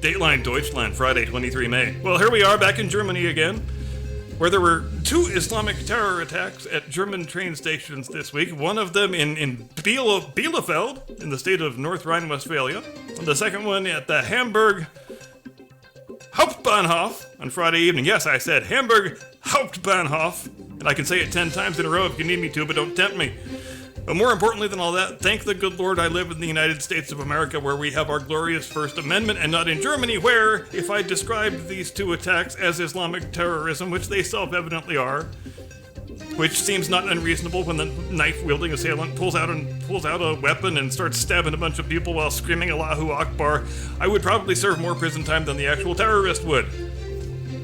Dateline Deutschland, Friday, 23 May. Well, here we are back in Germany again, where there were 2 Islamic terror attacks at German train stations this week. One of them in Bielefeld, in the state of North Rhine-Westphalia. And the second one at the Hamburg Hauptbahnhof on Friday evening. Yes, I said Hamburg Hauptbahnhof. And I can say it 10 times in a row if you need me to, but don't tempt me. But more importantly than all that, thank the good Lord I live in the United States of America, where we have our glorious First Amendment, and not in Germany, where, if I described these 2 attacks as Islamic terrorism, which they self-evidently are, which seems not unreasonable when the knife-wielding assailant pulls out a weapon and starts stabbing a bunch of people while screaming Allahu Akbar, I would probably serve more prison time than the actual terrorist would.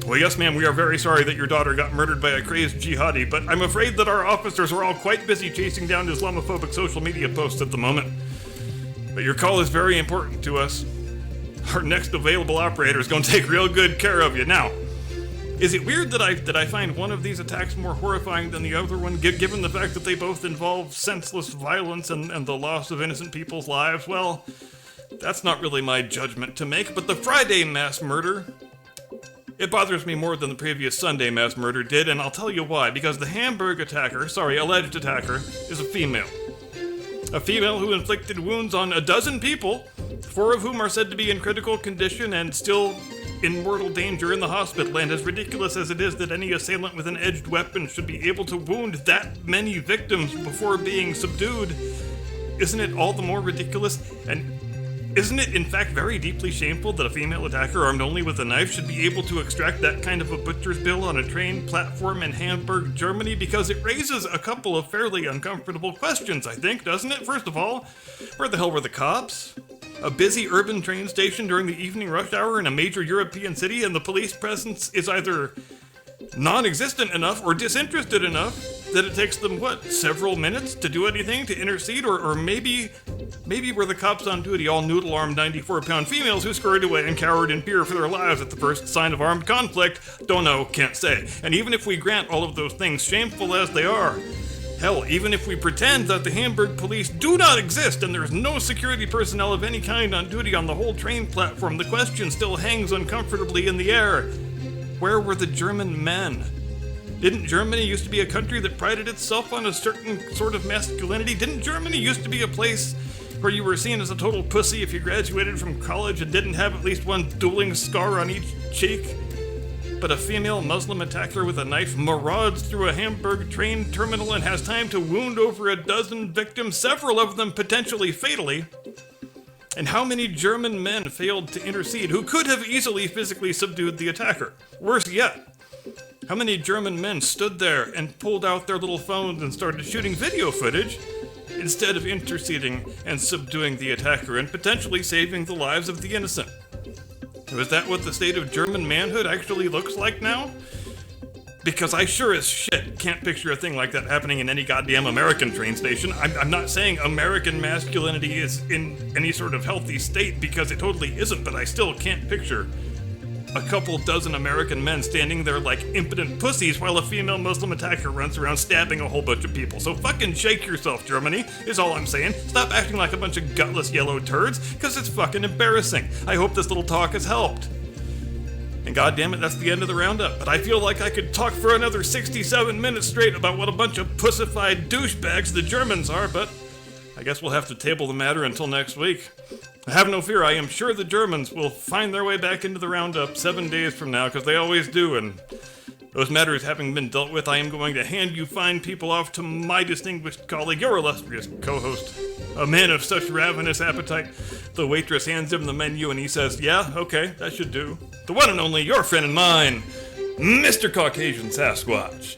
Well, yes, ma'am, we are very sorry that your daughter got murdered by a crazed jihadi, but I'm afraid that our officers are all quite busy chasing down Islamophobic social media posts at the moment. But your call is very important to us. Our next available operator is going to take real good care of you. Now, is it weird that I find one of these attacks more horrifying than the other one, given the fact that they both involve senseless violence and the loss of innocent people's lives? Well, that's not really my judgment to make, but the Friday mass murder, it bothers me more than the previous Sunday mass murder did, and I'll tell you why. Because the Hamburg alleged attacker, is a female. A female who inflicted wounds on a dozen people, 4 of whom are said to be in critical condition and still in mortal danger in the hospital. And as ridiculous as it is that any assailant with an edged weapon should be able to wound that many victims before being subdued, isn't it all the more ridiculous? And isn't it, in fact, very deeply shameful that a female attacker armed only with a knife should be able to extract that kind of a butcher's bill on a train platform in Hamburg, Germany? Because it raises a couple of fairly uncomfortable questions, I think, doesn't it? First of all, where the hell were the cops? A busy urban train station during the evening rush hour in a major European city, and the police presence is either non-existent enough or disinterested enough that it takes them, several minutes to do anything, to intercede? Or maybe were the cops on duty all noodle-armed 94-pound females who scurried away and cowered in fear for their lives at the first sign of armed conflict? Don't know, can't say. And even if we grant all of those things, shameful as they are, hell, even if we pretend that the Hamburg police do not exist and there's no security personnel of any kind on duty on the whole train platform, the question still hangs uncomfortably in the air. Where were the German men? Didn't Germany used to be a country that prided itself on a certain sort of masculinity? Didn't Germany used to be a place where you were seen as a total pussy if you graduated from college and didn't have at least one dueling scar on each cheek? But a female Muslim attacker with a knife marauds through a Hamburg train terminal and has time to wound over a dozen victims, several of them potentially fatally. And how many German men failed to intercede who could have easily physically subdued the attacker? Worse yet, how many German men stood there and pulled out their little phones and started shooting video footage instead of interceding and subduing the attacker and potentially saving the lives of the innocent? Is that what the state of German manhood actually looks like now? Because I sure as shit can't picture a thing like that happening in any goddamn American train station. I'm not saying American masculinity is in any sort of healthy state, because it totally isn't, but I still can't picture a couple dozen American men standing there like impotent pussies while a female Muslim attacker runs around stabbing a whole bunch of people. So fucking shake yourself, Germany, is all I'm saying. Stop acting like a bunch of gutless yellow turds, because it's fucking embarrassing. I hope this little talk has helped. And goddammit, that's the end of the roundup. But I feel like I could talk for another 67 minutes straight about what a bunch of pussified douchebags the Germans are, but I guess we'll have to table the matter until next week. Have no fear, I am sure the Germans will find their way back into the roundup 7 days from now, because they always do, and those matters having been dealt with, I am going to hand you fine people off to my distinguished colleague, your illustrious co-host, a man of such ravenous appetite. The waitress hands him the menu and he says, "Yeah, okay, that should do." The one and only, your friend and mine, Mr. Caucasian Sasquatch.